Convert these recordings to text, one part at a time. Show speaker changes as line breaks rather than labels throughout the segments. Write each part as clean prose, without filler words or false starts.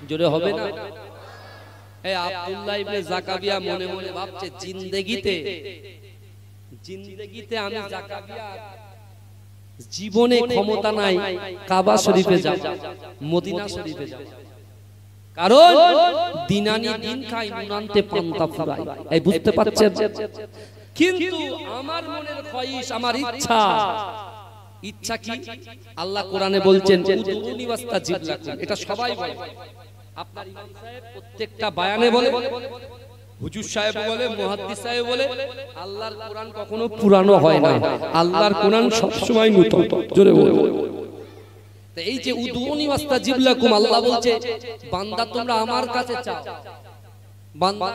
জোরে হবে না? এই আব্দুল্লাহ ইবনে জাকাবিয়া মনে মনে ভাবছে জিন্দেগিতে আমি জাকাবিয়া জীবনে ক্ষমতা নাই কাবা শরীফে যাব, মদিনা শরীফে যাব, কারণ দিনানি দিন খাই নুনান্তে পান্তা ফুরাই। এই বুঝতে পারছেন? কিন্তু আমার মনের খয়েশ, আমার ইচ্ছা কি? আল্লাহ কোরআনে বলছেন উদুনি ওয়াস্তাজিব লাকুম, এটা সবাই বলে। আপনার ইমাম সাহেব প্রত্যেকটা বয়ানে বলে, হুজুর সাহেব বলে, মুহাদ্দিস সাহেব বলে, আল্লাহর কোরআন কখনো পুরানো হয় না, আল্লাহর কোরআন সব সময় নতুন। জোরে বলে। তো এই যে উদুনি ওয়াস্তাজিব লাকুম, আল্লাহ বলছে বান্দা তোমরা আমার কাছে চাও, বান্দা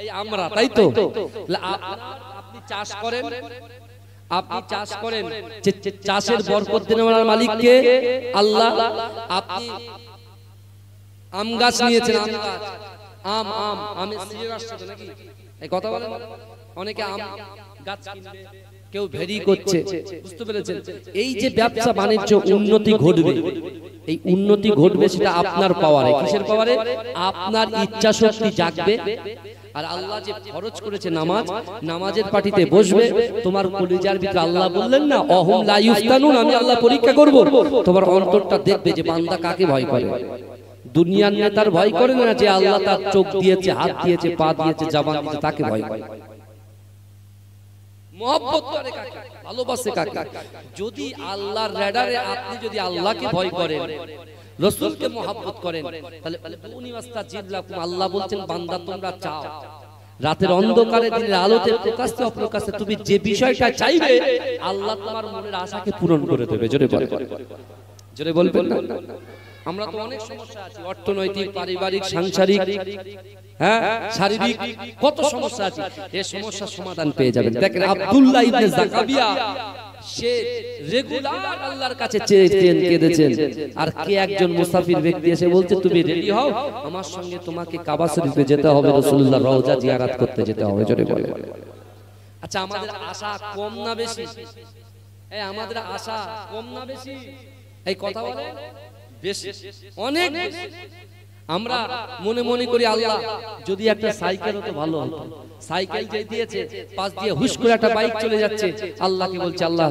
এই আমরা, তাই তো? আপনি চাষ করেন, যে চাষের বরকত দেওয়ার মালিক কে? আল্লাহ। আপনি আম গাছ নিয়েছেন, আমের সিজন আসছে তো নাকি? এই কথা বলেন। অনেকে আম গাছ কিনবে, কেউ ভেরি করছে, বুঝতে পেরেছেন? এই যে ব্যবসা বাণিজ্য উন্নতি ঘটবে, এই উন্নতি ঘটবে সেটা আপনার পাওয়ারে। কিসের পাওয়ারে? আপনার ইচ্ছা শক্তি জাগবে। আর আল্লাহ যে ফরজ করেছে নামাজ, নামাজের পাটিতে বসবে, তোমার কলিজার ভিতরে আল্লাহ বললেন না অহুম লা ইফতানুন, আমি আল্লাহ পরীক্ষা করব। তোমার অন্তরটা দেখবে যে বান্দা কাকে ভয় করে। দুনিয়ার নেতার ভয় করে না, যে আল্লাহ তার চোখ দিয়েছে, হাত দিয়েছে, পা দিয়েছে, জবান দিয়েছে, তাকে ভয় করে। মহব্বত করে কাকে? ভালোবাসে কাকে? যদি আল্লাহর রাডারে আপনি যদি আল্লাহকে ভয় করেন, রাসূলকে মহব্বত করেন, তাহলে উনি ওয়াস্তাজিব লাকুম, আল্লাহ বলছেন বান্দা তোমরা চাও, রাতের অন্ধকারে দিনের আলোতে প্রকাশ্যে অপ্রকাশ্যে তুমি যে বিষয়টা চাইবে আল্লাহ তোমার মনের আশাকে পূরণ করে দেবে। জোরে বলেন, জোরে বলবেন না? আমরা তো অনেক সমস্যা আছে, অর্থনৈতিক, পারিবারিক, সাংসারিক, শারীরিক, কত সমস্যা আছে। এই সমস্যার সমাধান পেয়ে যাবেন। দেখেন আব্দুল্লাহ ইবনে জাকাবিয়া সে রেগুলার আল্লাহর কাছে চেয়েছেন, কেঁদেছেন। আর কে একজন মুসাফির ব্যক্তি এসে বলছে তুমি রেডি হও, আমার সঙ্গে তোমাকে কাবা শরীফে যেতে হবে, রাসূলুল্লাহর রওজা জিয়ারত করতে যেতে হবে। জোরে বলে। আচ্ছা আমাদের আশা কম না বেশি? আমাদের আশা কম না বেশি? এই কথা বলে বেশি, অনেক বেশি। আমরা মনে মনে করি আল্লাহ যদি একটা সাইকেল হতো ভালো হতো। সাইকেল যে দিয়েছে, পাশ দিয়ে হুশ করে একটা বাইক চলে যাচ্ছে, আল্লাহকে বলছে আল্লাহ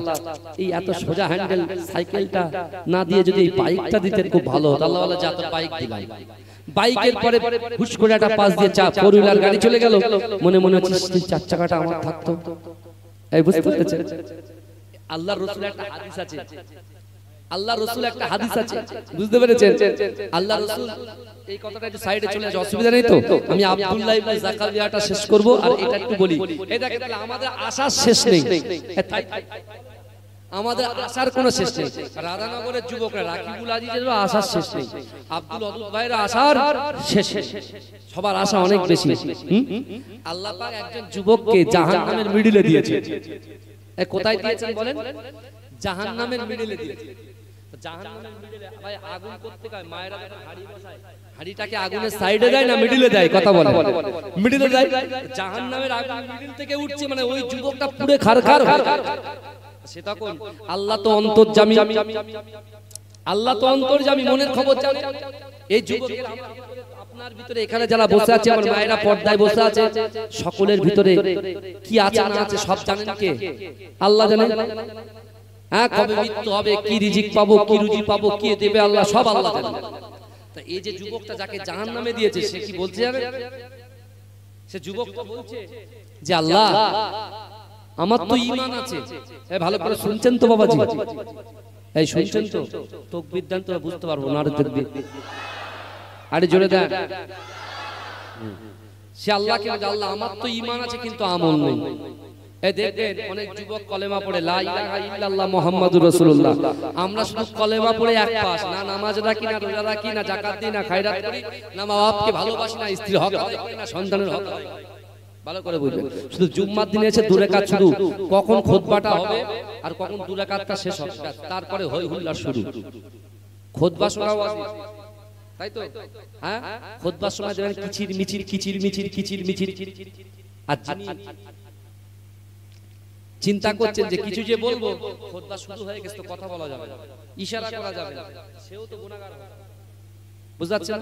এই এত সোজা হ্যান্ডেল সাইকেলটা না দিয়ে যদি এই বাইকটা দিতেন খুব ভালো হতো। আল্লাহ বলে যা তো বাইক দিলাম। বাইকের পরে হুশ করে একটা পাশ দিয়ে ফোর হুইলার গাড়ি চলে গেল, মনে মনে হচ্ছে চার চাকাটা আমার থাকতো। এই বুঝতে পেরেছেন? আল্লাহর রাসূলের একটা হাদিস আছে, আল্লাহ রাসূল একটা হাদিস আছে, বুঝতে পেরেছেন? আল্লাহ রাসূল এই কথাটা একটু সাইডে চলে আসে, অসুবিধা নেই তো? আমি আব্দুল্লাহ ইবনে জাকাবিয়াটা শেষ করব আর এটা একটু বলি। এই দেখেন তাহলে আমাদের আশার শেষ নেই, আমাদের আশার কোনো শেষ নেই। রাধানগরের যুবকরা, রাকিবুল আজিজেরও আশার শেষ নেই, আব্দুল ওয়াদুদ ভাইয়ের আশার শেষ নেই, সবার আশা অনেক বেশি। আল্লাহ পাক একজন যুবককে জাহান্নামের মিডলে দিয়েছে। কোথায় দিয়েছেন বলেন? জাহান্নামের মিডলে দিয়েছে। জাহান্নামের মিডলে ভাই আগুন করতে কয়, মায়েরা যখন হাড়ি বসায়, হাড়িটাকে আগুনের সাইডে দেয় না মিডলে দেয়? কথা বলে মিডলে দেয়। জাহান্নামের আগুন মিডল থেকে উঠছে, মানে ওই যুবকটা পুরো খারখার হয়ে যাচ্ছে। সেটা কোন? আল্লাহ তো অন্তর্যামী, আল্লাহ তো অন্তর্যামী, মনের খবর জানে। এই যুবকের আপনার ভিতরে এখানে যারা বসে আছে, আমার মায়েরা পর্দায় বসে আছে, সকলের ভিতরে কি আছে না আছে সব জানেন কে? আল্লাহ জানেন। কবে মৃত্যু হবে, কি রিজিক পাবো, কি রুজি পাবো, কি দেবে আল্লাহ, সব আল্লাহ জানেন। তা এই যে যুবকটা যাকে জাহান্নামে দিয়েছে, সে কি বলছে জানেন? সে যুবকটা বলছে যে আল্লাহ আমার তো ঈমান আছে। ভালো করে শুনছেন তো বাবাজি? এই শুনছেন তো? তাকবীর দেন তো বুঝতে পারবো না। আরে জোরে দেন। সে আল্লাহকে বলে আল্লাহ আমার তো ঈমান আছে কিন্তু আমল নেই। এই দেখবেন অনেক যুবক কলেমা পড়ে লা ইলাহা ইল্লাল্লাহ মুহাম্মাদুর রাসূলুল্লাহ, আমরা শুধু কলেমা পড়ে এক পাশ, না নামাজ রাখি, না রোজা রাখি, না যাকাত দিই, না খায়রাত করি, না মা বাপকে ভালোবাসি, না স্ত্রীর হক আদায় করি, না সন্তানের হক আদায় করি। ভালো করে বুঝবেন, শুধু জুম্মার দিনে এসে দু রাকাত, শুধু কখন খুতবাটা হবে আর কখন দু রাকাতটা শেষ হবে, তারপরে হই হুল্লার শুরু। খুতবা শোনাও আছে, তাই তো? হ্যাঁ, খুতবার সময় দেখবেন কিচির মিচির, কিচির মিচির, কিচির মিচির। আর যিনি চিন্তা করছেন যে কিছু যে বলবো, খুতবা শুরু হয়ে গেছে তো কথা বলা যাবে না, ইশারা করা যাবে না, সেও তো গুনাহগার হবে। বুঝতে পারছেন?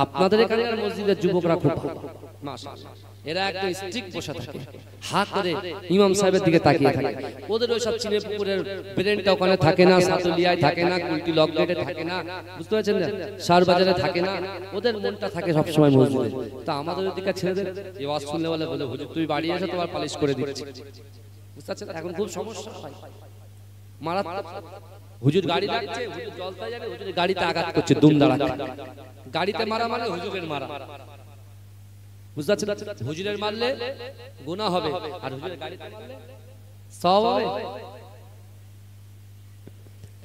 আপনাদের এখানে মসজিদের যুবকরা খুব ভালো, মাশাআল্লাহ, এরা একদম স্ট্রিক্ট বসে থাকে, হা করে ইমাম সাহেবের দিকে তাকিয়ে থাকে। ওদের ওই সব চিনে পুকুরের ব্রেনটা ওখানে থাকে না, সাতুলিয়ায় থাকে না, কুলটি লক গেটে থাকে না, বুঝতে পারছেন না, শাহর বাজারে থাকে না, ওদের মনটা থাকে সব সময় মসজিদে। তা আমাদের ওদিকে ছেলেদের এই ওয়াজ শুনলে বলে হুজুর তুই বাড়ি এসে তোমার পালিশ করে দিচ্ছি, বুঝতে পারছেন? এখন খুব সমস্যা হয়, মারাত্মক। হুজুর গাড়ি লাগছে, হুজুর জলতা যাবে, হুজুর গাড়িতে আঘাত করছে, দুম দাঁড়াচ্ছে, গাড়িতে মারা মানে হুজুরের মারা, বুঝতে পারছেন? হুজুরের মারলে গুনাহ হবে, আর হুজুরের গাড়িতে মারলে সওয়াব হবে।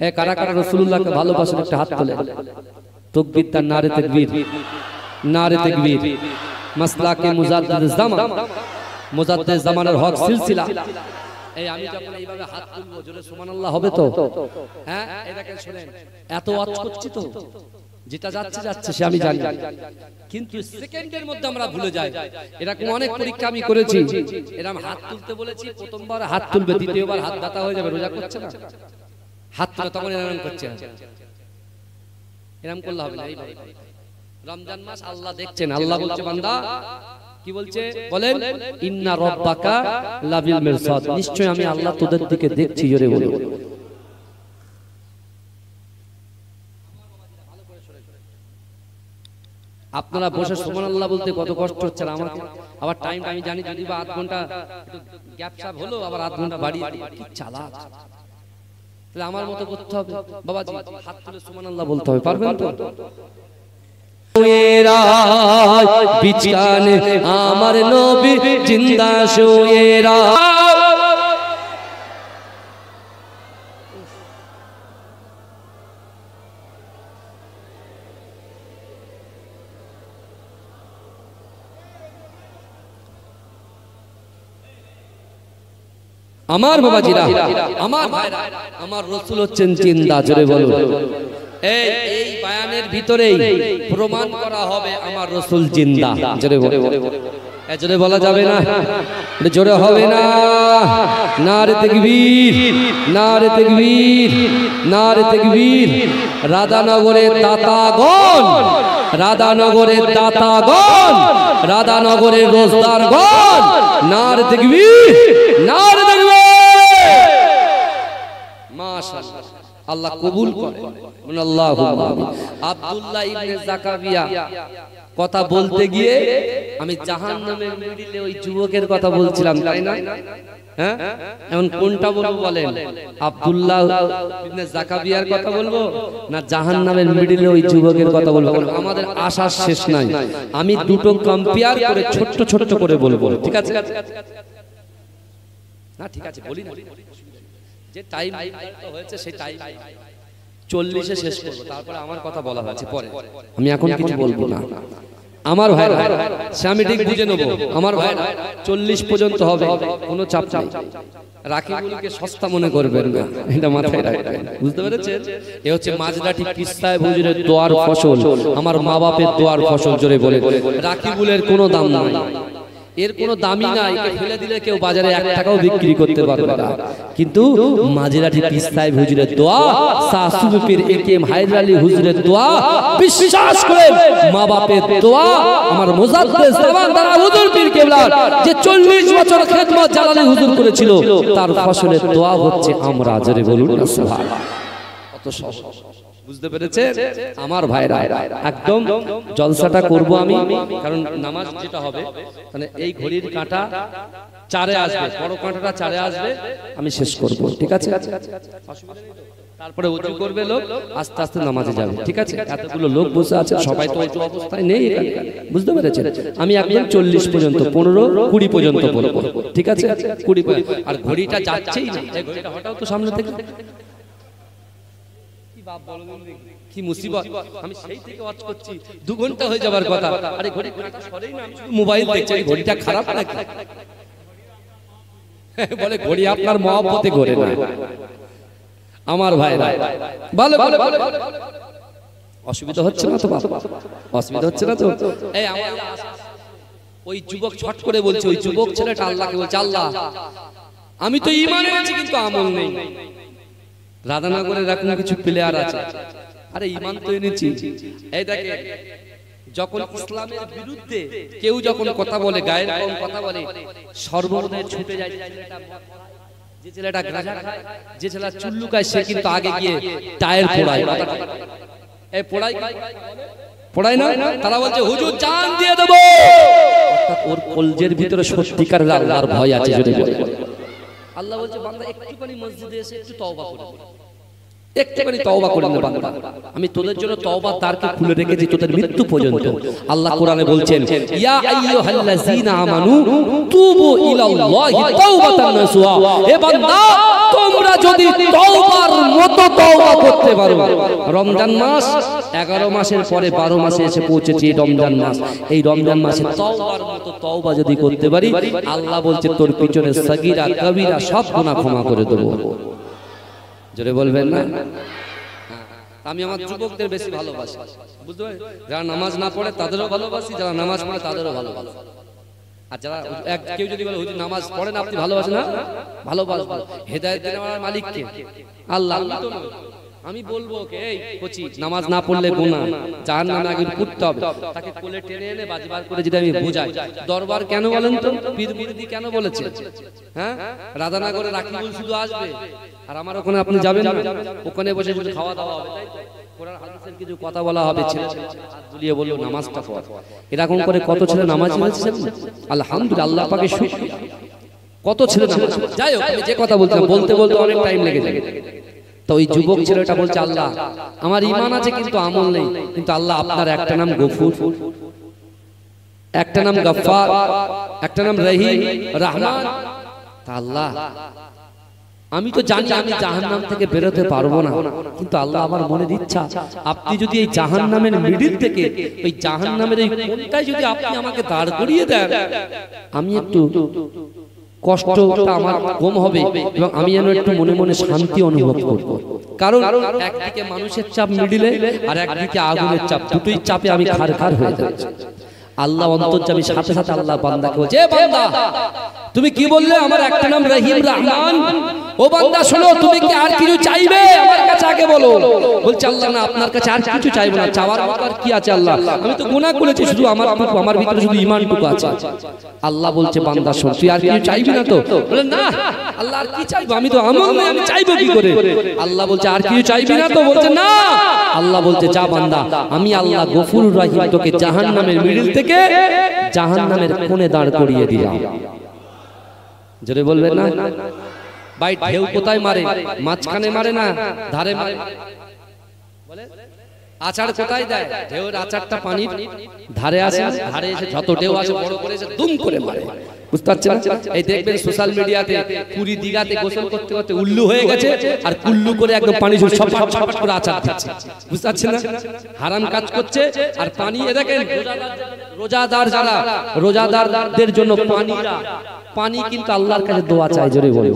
এ কারা কারা রাসূলুল্লাহকে ভালোবাসেন একটা হাত তোলে। তাকবীর, তার নারে তাকবীর, নারে তাকবীর। মাসলাকে মুজাদ্দিদ জামান, মুজাদ্দিদ জামানের হক সিলসিলা। এই আমি যখন এইভাবে হাত তুলবো জোরে সুবহানাল্লাহ হবে তো? হ্যাঁ, এই দেখেন শুনেন, এত ওয়াজ করছি তো, যেটা যাচ্ছে যাচ্ছে সে আমি জানি, কিন্তু সেকেন্ডের মধ্যে আমরা ভুলে যাই। এরকম অনেক পরীক্ষা আমি করেছি, এরকম হাত তুলতে বলেছি, প্রথমবার হাত তুলবে, দ্বিতীয়বার হাত ব্যথা হয়ে যাবে, রোজা করছে না, হাত তুলে তখন এরকম করছে, এরকম করলে হবে না। এইভাবে রমজান মাস আল্লাহ দেখছেন, আল্লাহ বলছে বান্দা কি বলছে বলেন, ইন্না রাব্বাকা লাবিল মিরসাদ, নিশ্চয় আমি আল্লাহ তোদের দিকে দেখছি, জোরে বলো। আপনারা বসে সুবহানাল্লাহ বলতে কত কষ্ট হচ্ছে আমাকে, আবার টাইম আমি জানি, যদি বা আধ ঘন্টা একটু গ্যাপ স্যাপ হলো, আবার আধ ঘন্টা বাড়িয়ে দিই, কি চালাক। তাহলে আমার মতো করতে হবে বাবাজি, হাত তুলে সুবহানাল্লাহ বলতে হবে, পারবেন তো? বিছানে আমার নবী জিন্দা শুয়েরা, আমার বাবাজিরা, আমার ভাইরা, আমার রাসূল হচ্ছেন জিন্দা, জোরে বলুন। এই বায়ানের ভিতরেই প্রমাণ করা হবে আমার রাসূল জিন্দা, জোরে বলুন। জোরে বলা যাবে না, জোরে হবে না। নারে তাকবীর, নারে তাকবীর, নারে তাকবীর। রাধানগরের দাতাগণ, রাধানগরের দাতাগণ, রাধানগরের রোজদারগণ, নারে তাকবীর, নারে তাকবীর। মাশাআল্লাহ, আল্লাহ কবুল করেন, আল্লাহুম্মা আমিন। আব্দুল্লাহ ইবনে যাকারিয়া কথা বলতে গিয়ে আমি জাহান্নামের মিডিলে ওই যুবকের কথা বলছিলাম, তাই না? হ্যাঁ, এখন কোনটা বলবো বলেন? আব্দুল্লাহ ইবনে যাকারিয়ার কথা বলবো না জাহান্নামের মিডিলে ওই যুবকের কথা বলবো? আমাদের আশার শেষ নাই, আমি দুটো কম্পেয়ার করে ছোট ছোট করে বলবো, ঠিক আছে? না ঠিক আছে, বলি না, যে টাইম হয়েছে সেই টাইম 40-এ শেষ করব, তারপরে আমার কথা বলা হয়েছে পরে, আমি এখন কিছু বলবো না। আমার ভাইরা, সে আমি ঠিক বুঝে নেব, আমার ভাইরা 40 পর্যন্ত হবে, কোনো চাপ নেই। রাকিবুলকে সস্তা মনে করবেন না, এটা মাথায় রাখবেন, বুঝতে পেরেছেন? এ হচ্ছে মাজরাটি কিস্তায় হুজুরের দোয়ার ফসল, আমার মা বাপের দোয়ার ফসল, জোরে বলে। রাকিবুলের কোনো দাম নাই, এর কোনো দামই নাই, একে ফেলে দিলে কেউ বাজারে 1 টাকাও বিক্রি করতে পারবে না। কিন্তু মাজরাটি পিস্তায় হুজুরের দোয়া, সাসুবি পীর একেএম হায়দার আলী হুজুরের দোয়া, বিশ্বাস করে মা বাপের দোয়া, আমার মুজাদ্দিদ জামান দারা হুজুর পীর কেবলা যে 40 বছর খেদমত জালালী হুজুর করেছিল, তার ফসলের দোয়া হচ্ছে আমরা, জোরে বলুন না সুবহানাল্লাহ। কত সহজ, বুঝতে পেরেছেন আমার ভাইরা? একদম জলসাটা করব আমি, কারণ নামাজ যেটা হবে মানে এই ঘড়ির কাঁটা 4-এ আসবে, বড় কাঁটাটা 4-এ আসবে, আমি শেষ করব, ঠিক আছে? তারপরে ওযু করবে লোক, আস্তে আস্তে নামাজে যাবে, ঠিক আছে? এতগুলো লোক বসে আছে, সবাই তো ওযু অবস্থায় নেই এখানে, বুঝতে পেরেছেন? আমি একদম 40 পর্যন্ত, 15-20 পর্যন্ত বলবো, ঠিক আছে? 20 পর্যন্ত। আর ঘড়িটা যাচ্ছেই না, এই ঘড়িটা হটাও তো সামনে থেকে, কি মুসিবত! আমি সেই থেকে ওয়াজ করছি, 2 ঘন্টা হয়ে যাবার কথা, আরে ঘড়ি সরেই না, আমি শুধু মোবাইল দেখছি, ঘড়িটা খারাপ নাকি? বলে ঘড়ি আপনার মহব্বতে ঘোরে না। আমার ভাইরা ভালো ভালো, অসুবিধা হচ্ছে না তো? অসুবিধা হচ্ছে না তো? এই আমার ওই যুবক ছট করে বলছে, ওই যুবক ছেলেটা আল্লাহকে বলছে, আল্লাহ আমি তো ঈমান এনেছি কিন্তু আমল নেই। রাধানগরের এরকম কিছু প্লেয়ার আছে, আরে ঈমান তো এনেছি। এই দেখে যখন ইসলামের বিরুদ্ধে কেউ যখন কথা বলে, গায়ের কম কথা বলে, সর্বদাই ছুটে যায় যে ছেলেটা গাঁজা খায়, যে ছেলেটা চুল্লু খায়, সে কিন্তু আগে গিয়ে টায়ার পোড়ায়। এই পোড়ায় না, তারা বলছে হুজুর জান দিয়ে দেবো, অর্থাৎ ওর কলজের ভিতরে সত্যিকার আল্লাহর ভয় আছে। যদি আল্লাহ বলছে বান্দা একটুখানি মসজিদে এসে একটু তওবা করে, একটুখানি তওবা করে নে বান্দা, আমি তোদের জন্য তওবার দ্বারকে খুলে রেখেছি তোদের মৃত্যু পর্যন্ত। আল্লাহ কোরআনে বলছেন ইয়া আইয়ুহাল্লাযীনা আমানু তুবু ইলাল্লাহি তাওবাতান নাসুহা, হে বান্দা তোমরা যদি তওবার মতো তওবা করতে পারো। রমজান মাস 11 মাসের পরে 12 মাসে এসে পৌঁছেছে রমজান মাস। এই রমজান মাসে তওবার মতো তওবা যদি করতে পারি, আল্লাহ বলছে তোর পিছনে সগীরা কবিরা সব গুনাহ ক্ষমা করে দেব। জোরে বলবেন না? আমি আমার যুবকদের বেশি ভালোবাসি, বুঝতে পারছেন? যারা নামাজ না পড়ে তাদেরও ভালোবাসি, যারা নামাজ পড়ে তাদেরও ভালোবাসি। আর যারা কেউ যদি বলে হুজুর নামাজ পড়েন আপনি ভালোবাসেন না, ভালোবাসবো। হেদায়েত দেওয়ার মালিক কে? আল্লাহ। তো আমি বলবো কে এই কোচি নামাজ না পড়লে গুনাহ, জাহান্নামে আগে পড়তে হবে, তাকে কোলে টেনে এনে বাজবার করে যদি আমি বুঝাই। দরবার কেন বলেন তো? পীর মুরিদি কেন বলেছে? হ্যাঁ, রাধানগরে রাকিবুল শুধু আসবে আর আমার ওখানে আপনি যাবেন না, ওখানে বসে শুধু খাওয়া দাওয়া হবে, তাই তো? কোরআন হাদিসের কিছু কথা বলা হবে, ছেলে হাত বুলিয়ে বললো নামাজটা পড়। এরকম করে কত ছেলে নামাজ পড়েছেন, আলহামদুলিল্লাহ, আল্লাহ পাকে শুকরিয়া। কত ছেলে নামাজ। যাই হোক, আমি যে কথা বলছিলাম, বলতে বলতে অনেক টাইম লেগে যায়। তো ওই যুবক ছেলেটা বলছে আল্লাহ আমার ঈমান আছে কিন্তু আমল নেই, কিন্তু আল্লাহ আপনার একটা নাম গফুর, একটা নাম গফফার, একটা নাম রহিম রহমান। তা আল্লাহ আমি তো জানি আমি জাহান্নাম থেকে বেরোতে পারবো না, কিন্তু আল্লাহ আমার মনের ইচ্ছা আপনি যদি এই জাহান্নামের মিডিল থেকে ওই জাহান্নামের এই কোণটায় যদি আপনি আমাকে দাঁড় করিয়ে দেন, আমি একটু কষ্টটা আমার কম হবে এবং আমি যেন একটু মনে মনে শান্তি অনুভব করব। কারণ একদিকে মানুষের চাপ মিডিলে আর একদিকে আগুনের চাপ, দুটোই চাপে আমি খারখার হয়ে যাচ্ছি। আল্লাহ অন্তর্যামী, সাথে সাথে আল্লাহ বান্দাকে বলছে এ বান্দা তুমি কি বললে? আমার একটা নাম রহিম রহমান। ও বান্দা শোনো, তুমি কি আর কিছু চাইবে? আমার কাছে আগে বলো। বলছে আল্লাহ না, আপনার কাছে আর কিছু চাইবো না। চাওয়ার আর কি আছে আল্লাহ? আমি তো গুনাহ করেছি, শুধু আমার ভিতরে শুধু ঈমানটুকু আছে। আল্লাহ বলছে বান্দা শোন, তুই আর কিছু চাইবি না তো? বলে না আল্লাহ আর কি চাইবো, আমি তো আমল নেই, আমি চাইবো কি করে? আল্লাহ বলছে আর কিছু চাইবি না তো? বলছে না। আল্লাহ বলছে যা বান্দা, আমি আল্লাহ গফুর রহিম তোকে জাহান্নামের মিডিল থেকে জাহান্নামের কোণে দাঁড় করিয়ে দিলাম। জোরে বলবেন না? ভাই ঢেউ কোথায় মারে? মাঝখানে মারে না, ধারে মারে। বলে আচার কোথায় দেয়? ঢেউর আচারটা পানির ধারে আসে, ধারে এসে যত ঢেউ আসে বড় করে এসে দুম করে মারে। বুঝতে পারছেন? এই দেখবেন সোশ্যাল মিডিয়াতে পুরী দীঘাতে গোসল করতে করতে উল্লু হয়ে গেছে আর কুল্লু করে একদম পানি সব করে আচার দিচ্ছে। বুঝতে পারছেন না? হারাম কাজ করছে আর পানি। এ দেখেন রোজাদার, যারা রোজাদারদের জন্য পানি কিন্তু আল্লাহর কাছে দোয়া চাই। জোরে বলে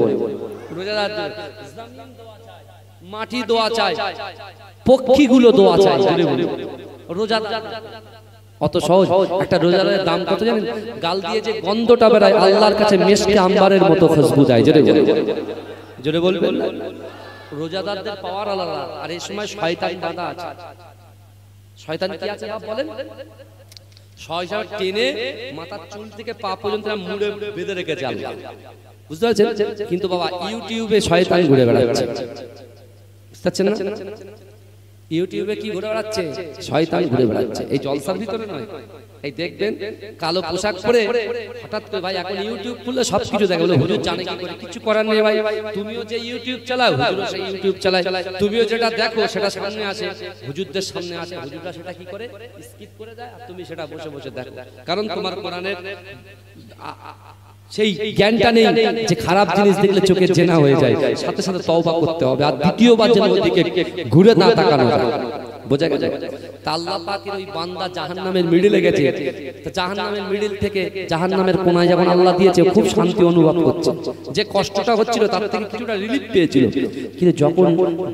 রোজাদার জমিন দোয়া চায়, মাটি দোয়া চায়, পক্ষীগুলো দোয়া চায়। জোরে বলে রোজাদার অত সহজ। একটা রোজাদারের দাম কত জানেন? গাল দিয়ে যে গন্ধটা বেরায় আল্লাহর কাছে মেশকে আম্বারের মতো খুশবু যায়। জোরে বলবেন না? রোজাদারদের পাওয়ার আলাদা। আর এই সময় শয়তান বাঁধা আছে। শয়তান কি আছে বাপ বলেন? শয়তান টেনে মাথার চুল থেকে পা পর্যন্ত মুড়ে বেঁধে রেখেছে আল্লাহ। বুঝতে পারছেন? কিন্তু বাবা ইউটিউবে শয়তান ঘুরে বেড়াচ্ছে। বুঝতে পারছেন না? ইউটিউবে কি ঘুরে বেড়াচ্ছে? শয়তান ঘুরে বেড়াচ্ছে। এই জলসার ভিতরে নয়। এই দেখবেন কালো পোশাক পরে হঠাৎ করে, ভাই এখন ইউটিউব খুললে সবকিছু দেখা। বলে হুজুর জানে কি করে? কিছু করার নেই ভাই। তুমিও যে ইউটিউব চালাও, হুজুরও সেই ইউটিউব চালায়। তুমিও যেটা দেখো সেটা সামনে আসে, হুজুরদের সামনে আসে, হুজুররা সেটা কি করে? স্কিপ করে দেয় আর তুমি সেটা বসে বসে দেখো। কারণ তোমার কোরআনের সেই জ্ঞানটা নেই যে খারাপ জিনিস দেখলে চোখে জেনা হয়ে যায়, সাথে সাথে তওবা করতে হবে আর দ্বিতীয়বার যেন ওদিকে ঘুরে না তাকানো যায়। বোঝা গেছে? তা আল্লাহ পাকের ওই বান্দা জাহান্নামের মিডিলে গেছে। তো জাহান্নামের মিডিল থেকে জাহান্নামের কোণায় যখন আল্লাহ দিয়েছে, খুব শান্তি অনুভব করছে। যে কষ্টটা হচ্ছিল তার থেকে কিছুটা রিলিফ পেয়েছিল। কিন্তু যখন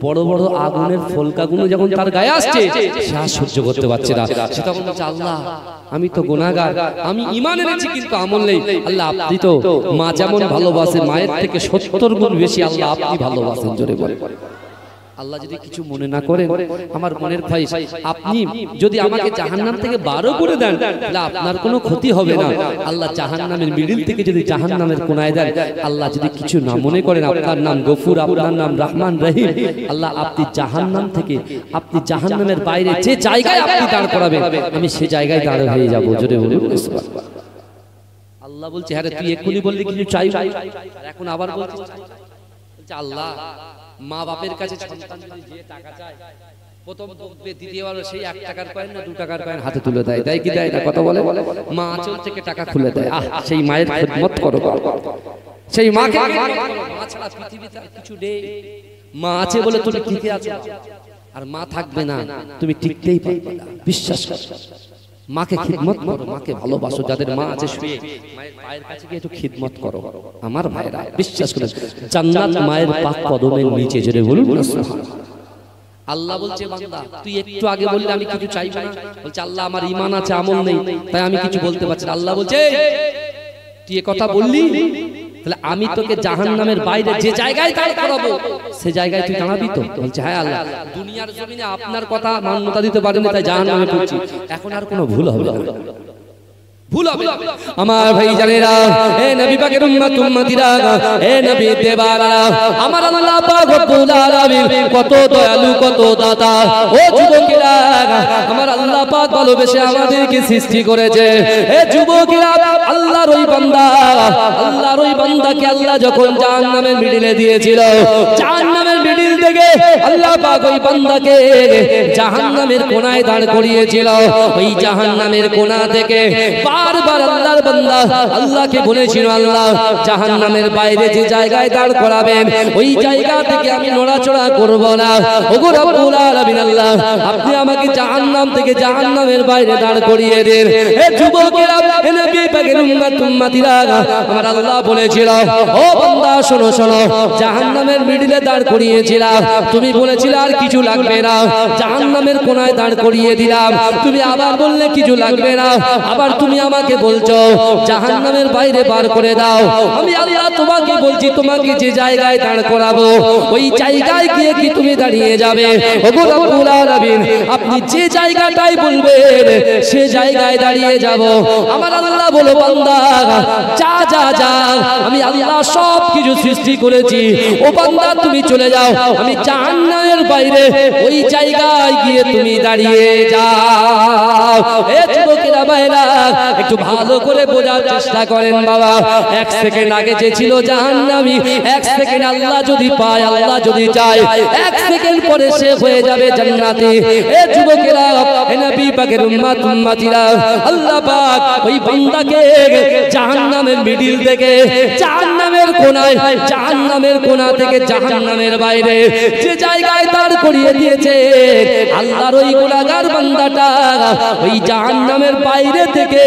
বড় বড় আগুনের ফলকাগুলো যখন তার গায়ে আসছে, সে আর সহ্য করতে পারছে না। সে তখন বলছে আল্লাহ আমি তো গুনাহগার, আমি ঈমান এনেছি কিন্তু আমল নেই। আল্লাহ আপনি তো মা যেমন ভালোবাসে, মায়ের থেকে 70 গুণ বেশি আল্লাহ আপনি ভালোবাসেন। জোরে বলে আল্লাহ যদি কিছু মনে না করেন, আমার মনের ভাই, আপনি যদি আমাকে জাহান্নাম থেকে বারো করে দেন তাহলে আপনার কোনো ক্ষতি হবে না। আল্লাহ জাহান্নামের মিডিল থেকে যদি জাহান্নামের কোনায় দেন, আল্লাহ যদি কিছু না মনে করেন, আপনার নাম গফুর, আপনার নাম রহমান রহিম, আল্লাহ আপনি জাহান্নাম থেকে, আপনি জাহান্নামের বাইরে যে জায়গায় আপনি দাঁড় করাবেন, আমি সে জায়গায় দাঁড় হয়ে যাব। জোরে বলুন সুবহানাল্লাহ। আল্লাহ বলছে, হ্যাঁ তুই এক্ষুনি বললি কিছু চাই, আর এখন আবার বলছিস আল্লাহ মা বাপের কাছে সন্তান যদি যে টাকা চায়, প্রথম বকবে, দ্বিতীয়বার সেই 1 টাকার কয়েন না 2 টাকার কয়েন হাতে তুলে দেয়, দেয় কি দেয় না? কথা বলে, মা আঁচল থেকে টাকা খুলে দেয়। সেই মায়ের খিদমত করো, সেই মাকে, মা ছাড়া পৃথিবীতে আর কিছু নেই। মা আছে বলে তুমি টিকে আছো, আর মা থাকবে না তুমি টিকতেই পারবে না। বিশ্বাস করো, মাকে খিদমত করো, মাকে ভালোবাসো। যাদের মা আছে শুয়ে মায়ের পায়ের কাছে গিয়ে একটু খিদমত করো। আমার ভাইরা বিশ্বাস করে, জান্নাত মায়ের পাক কদমের নিচে। জোরে বলুন না সুবহানাল্লাহ। আল্লাহ বলছে, বান্দা তুই একটু আগে বললি আমি কিছু চাইবো না, বলছে আল্লাহ আমার ঈমান আছে আমল নেই তাই আমি কিছু বলতে পারছি না। আল্লাহ বলছে, তুই এ কথা বললি, তাহলে আমি তোকে জাহান্নামের বাইরে যে জায়গায় দাঁড় করাবো সে জায়গায় তুই দাঁড়াবি তো? বলছে হ্যাঁ আল্লাহ, দুনিয়ার জমিনে আপনার কথা মান্যতা দিতে পারেনি তাই জাহান্নামে পড়ছি, এখন আর কোনো ভুল হবে না, ভুল হবে। আমার ভাই জানেরা, হে নবী পাকের উম্মত উম্মতিরা, হে নবী দেবারা, আমার আল্লাহ পাক রব্বুল আলামিন কত দয়ালু, কত দাতা। ও যুবকেরা, আমার আল্লাহ পাক ভালোবেসে আমাদেরকে সৃষ্টি করেছে। হে যুবকেরা, আল্লাহর ওই বান্দা, আল্লাহর ওই বান্দাকে আল্লাহ যখন জাহান্নামের মিডিলে দিয়েছিল, জাহান্নামের মিডিল থেকে আল্লাহ পাক ওই বান্দাকে জাহান্নামের কোনায় দাঁড় করিয়েছিল। ওই জাহান্নামের কোনা থেকে বারবার আল্লাহর বান্দা আল্লাহকে বলেছিল, আল্লাহ জাহান্নামের বাইরে যে জায়গায় দাঁড় করাবেন ওই জায়গা থেকে আমি নড়াচড়া করব না। ওগো রব্বুল আলামিন আল্লাহ, আপনি আমাকে জাহান্নাম থেকে জাহান্নামের বাইরে দাঁড় করিয়ে দেন। হে যুবকেরা, হে নবী পাকের উম্মত উম্মতিরা, আমার আল্লাহ বলেছিল, ও বান্দা শোনো শোনো, জাহান্নামের মিডলে দাঁড় করিয়েছিলাম, তুমি বলেছিলে আর কিছু লাগবে না, জাহান্নামের কোনায় দাঁড় করিয়ে দিলাম, তুমি আবার বললে কিছু লাগবে না, আবার তুমি আমাকে বলছো জাহান্নামের বাইরে বার করে দাও। আমি আল্লাহ তোমাকে বলছি, তোমাকে যে জায়গায় দাঁড় করাবো ওই জায়গায় গিয়ে কি তুমি দাঁড়িয়ে যাবে? ওগো রব্বুল আলামিন, আপনি যে জায়গাটাই বলবেন সে জায়গায় দাঁড়িয়ে যাব। আমার আল্লাহ বলো, বান্দা যা যা যা, আমি আল্লাহ সব কিছু সৃষ্টি করেছি, ও বান্দা তুমি চলে যাও, আমি জাহান্নামের বাইরে ওই জায়গায় গিয়ে তুমি দাঁড়িয়ে যাও। এ যুবকেরা ভাইরা, একটু ভালো করে বোঝার চেষ্টা করেন বাবা। 1 সেকেন্ড আগে যে ছিল জাহান্নামী, 1 সেকেন্ড আল্লাহ যদি পায়, আল্লাহ যদি চায়, 1 সেকেন্ড পরে সে হয়ে যাবে জান্নাতি। এ যুবকেরা, হে নবী পাকের উম্মত উম্মতিরা, আল্লাহ পাক ওই বান্দাকে জাহান্নামের মিডিল থেকে, জাহান্নামের কোনায়, জাহান্নামের কোনা থেকে জাহান্নামের বাইরে যে জায়গায় দাঁড় করিয়ে দিয়েছে, আল্লাহর ওই গুনাহগার বান্দাটা ওই জাহান্নামের বাইরে থেকে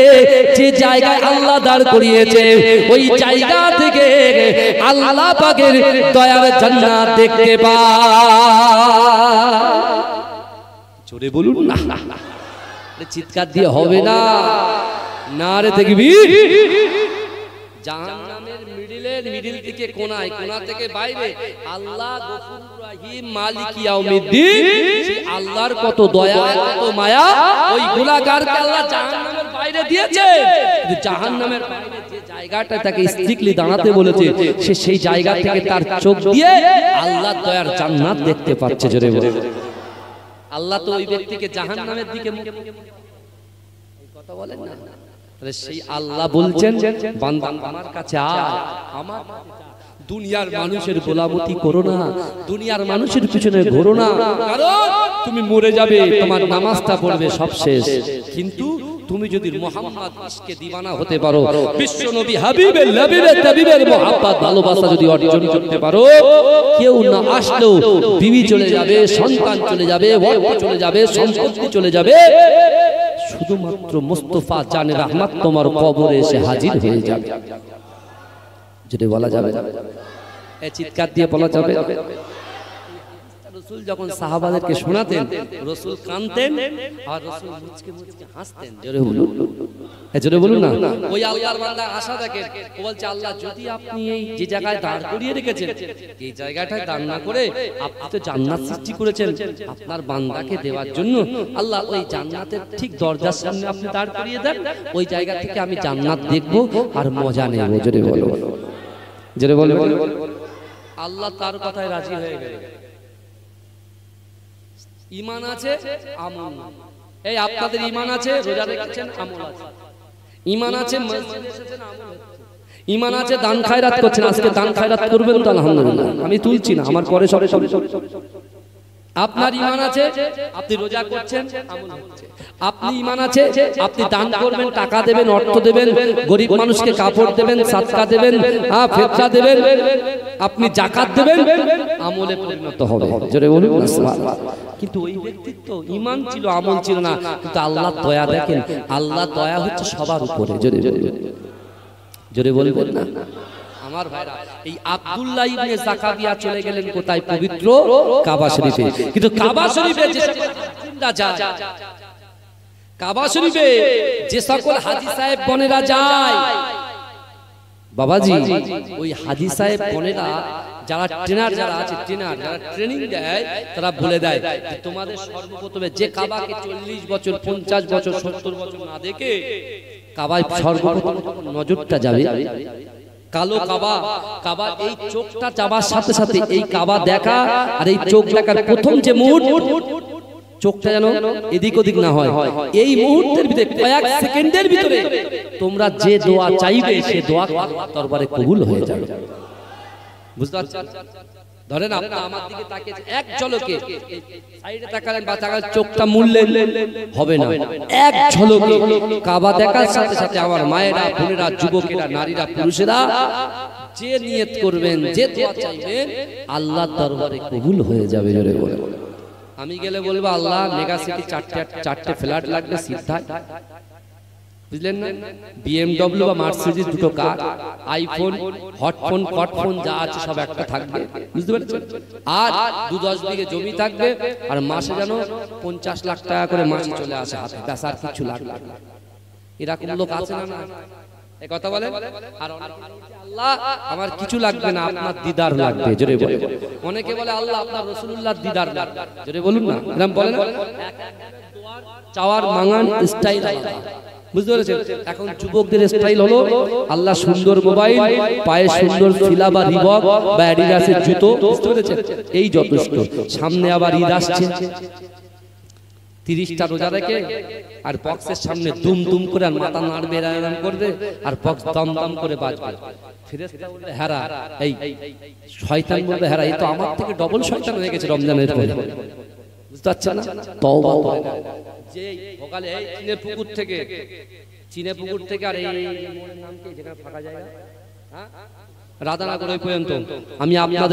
যে জায়গায় আল্লাহ দাঁড় করিয়েছে ওই জায়গা থেকে আল্লাহ পাকের দয়ার জান্নাত দেখতে পায়। জোরে বলুন না, চিৎকার দিয়ে হবে না, নারে তাকবীর। জাহান্নামের মিডিল থেকে কোনায়, কোনা থেকে বাইরে আল্লাহ গফুর রহিম মালিক ইয়াউমিদ্দিন, সেই আল্লাহর কত দয়া, কত মায়া, ওই গুনাহগারকে আল্লাহ জাহান্নামের বাইরে দিয়েছে। কিন্তু জাহান্নামের বাইরে যে জায়গাটা তাকে স্ট্রিক্টলি দাঁড়াতে বলেছে, সে সেই জায়গা থেকে তার চোখ দিয়ে আল্লাহর দয়ার জান্নাত দেখতে পাচ্ছে। জোরে বলে, আল্লাহ তো ওই ব্যক্তিকে জাহান্নামের দিকে মুখ, এই কথা বলেন না? সেই আল্লাহ বলছেন, বান্দা আমার কাছে আয়, আমার দুনিয়ার মানুষের গোলামতি করো না, দুনিয়ার মানুষের পিছনে ঘোরো না, কারণ তুমি মরে যাবে, তোমার নামাজটা পড়বে সব শেষ। কিন্তু তুমি যদি মুহাম্মদ ইশকে দিওয়ানা হতে পারো, বিশ্ব নবী হাবিবের নবীর তাবিবের মোহাব্বত ভালোবাসা যদি অর্জন করতে পারো, কেউ না আসলেও বিবি চলে যাবে, সন্তান চলে যাবে, অর্থ চলে যাবে, সম্পত্তি চলে যাবে, শুধুমাত্র মুস্তাফা জানে রহমত তোমার কবরে এসে হাজির হয়ে যাবে। যদি বলা যাবে, এই চিৎকার দিয়ে বলা যাবে, রসুল যখন সাহাবাদেরকে শোনাতেন রসুল কাঁদতেন আর রসুল মুচকে মুচকে হাসতেন। জোরে বলুন, জোরে বলুন না। ওই আল্লাহর বান্দা আশা দেখেন, ও বলছে আল্লাহ যদি আপনি এই যে জায়গায় দাঁড় করিয়ে রেখেছেন এই জায়গাটায় দাঁড় না করে আপনি তো জান্নাত সৃষ্টি করেছেন আপনার বান্দাকে দেওয়ার জন্য, আল্লাহ ওই জান্নাতের ঠিক দরজার সামনে আপনি দাঁড় করিয়ে দেন, ওই জায়গা থেকে আমি জান্নাত দেখবো আর মজা নেব। জোরে বলো, জোরে বলো। আল্লাহ তার কথায় রাজি হয়ে গেল। ঈমান আছে, আমল। এই আপনাদের ঈমান আছে, রোজা রেখেছেন, আমল আছে। ঈমান আছে, মসজিদে এসেছেন, আমল হচ্ছে। ঈমান আছে, দান খায়রাত করছেন, আজকে দান খায়রাত করবেন তো আলহামদুলিল্লাহ, আমি তুলছি না, আমার পরে সব। আপনার ঈমান আছে, আপনি রোজা করছেন, আমল হচ্ছে। আপনি ঈমান আছে, আপনি দান করবেন, টাকা দেবেন, অর্থ দেবেন, গরিব মানুষকে কাপড় দেবেন, সাদকা দেবেন, ফিতরা দেবেন, আপনি যাকাত দেবেন, আমলে পরিণত হবে। জোরে বলুন সুবহানাল্লাহ। কিন্তু ওই ব্যক্তির তো ঈমান ছিল, আমল ছিল না। কিন্তু আল্লাহর দয়া দেখেন, আল্লাহর দয়া হচ্ছে সবার উপরে। জোরে বলুন, জোরে বলবেন না আমার ভাইরা। এই আব্দুল্লাহ ইবনে যাকারিয়া চলে গেলেন কোথায়? পবিত্র কাবা শরীফে। কিন্তু কাবা শরীফে যে হাজিরা যায়, কাবা শরীফে যে সকল হাজী সাহেব বোনেরা যায় বাবাজি, ওই হাজী সাহেব বোনেরা যারা ট্রেনার, যারা আছে ট্রেনার, যারা ট্রেনিং দেয়, তারা বলে দেয় যে তোমাদের সর্বপ্রথমে যে কাবাকে 40 বছর 50 বছর 70 বছর না দেখে কাবায় সর্বপ্রথম নজরটা যাবে কালো কাবা। কাবা এই চোখটা যাবার সাথে সাথে এই কাবা দেখা আর এই চোখ দেখার প্রথম যে মুহূর্ত, চোখটা যেন এদিক ওদিক না হয়, এই মুহূর্তের ভিতরে কয়েক সেকেন্ডের ভিতরে তোমরা যে দোয়া চাইবে সে দোয়া আল্লাহর দরবারে কবুল হয়ে যাবে। বুঝতে পারছেন? ধরেন আপনি আমার দিকে তাকিয়ে এক ঝলকে সাইডে তাকালেন বা তাকালেন, চোখটা মুড়লেন, হবে না। এক ঝলকে কাবা দেখার সাথে সাথে আমার মায়েরা, বোনেরা, যুবকেরা, নারীরা, পুরুষেরা যে নিয়ত করবেন, যে দোয়া চাইবেন আল্লাহর দরবারে কবুল হয়ে যাবে। জোরে বলে আমি গেলে বলবো আল্লাহ মেগা সিটি চারটে ফ্ল্যাট লাগবে সিদ্ধায়, বুঝলেন না? BMW বা মার্সিডিজ দুটো কার, আইফোন, হটফোন, কটফোন যা আছে সব একটা থাকবে, বুঝতে পেরেছেন? আর 2-10 বিঘে জমি থাকবে, আর মাসে যেন 50 লাখ টাকা করে মাসে চলে আসে হাতে, ব্যাস আর কিছু লাগবে না। এরকম লোক আছে না? না এই কথা বলেন। আর আল্লাহ আমার কিছু লাগবে না, আপনার দিদার লাগবে। জোরে বলে। অনেকে বলে আল্লাহ আপনার রাসূলুল্লাহর দিদার লাগবে। জোরে বলুন না, এরকম বলে না। চাওয়ার মাঙ্গান স্টাইল আলাদা, বুঝতে পেরেছেন? এখন যুবকদের স্টাইল হলো আল্লাহ সুন্দর মোবাইল, পায়ে সুন্দর ফিলা বা রিবক বা অ্যাডিডাসের জুতো, বুঝতে পেরেছেন? এই যথেষ্ট। সামনে আবার ঈদ আসছে, 30টা রোজা রেখে আর বক্সের সামনে দুম দুম করে আর মাথা নাড়বে, এরকম করবে, আর বক্স দম দম করে বাজবে। ফেরেশতা বলবে হেরা, এই শয়তান বলবে হেরা, এই তো আমার থেকে ডবল শয়তান হয়ে গেছে রমজানের পরে। বুঝতে পারছেন না? তওবা করে যে সকালে এই চীনে পুকুর থেকে আর এই মোড়ের নাম কি যেখানে ফাঁকা জায়গা, হ্যাঁ, রাধানগর ওই পর্যন্ত আমি আপনাদের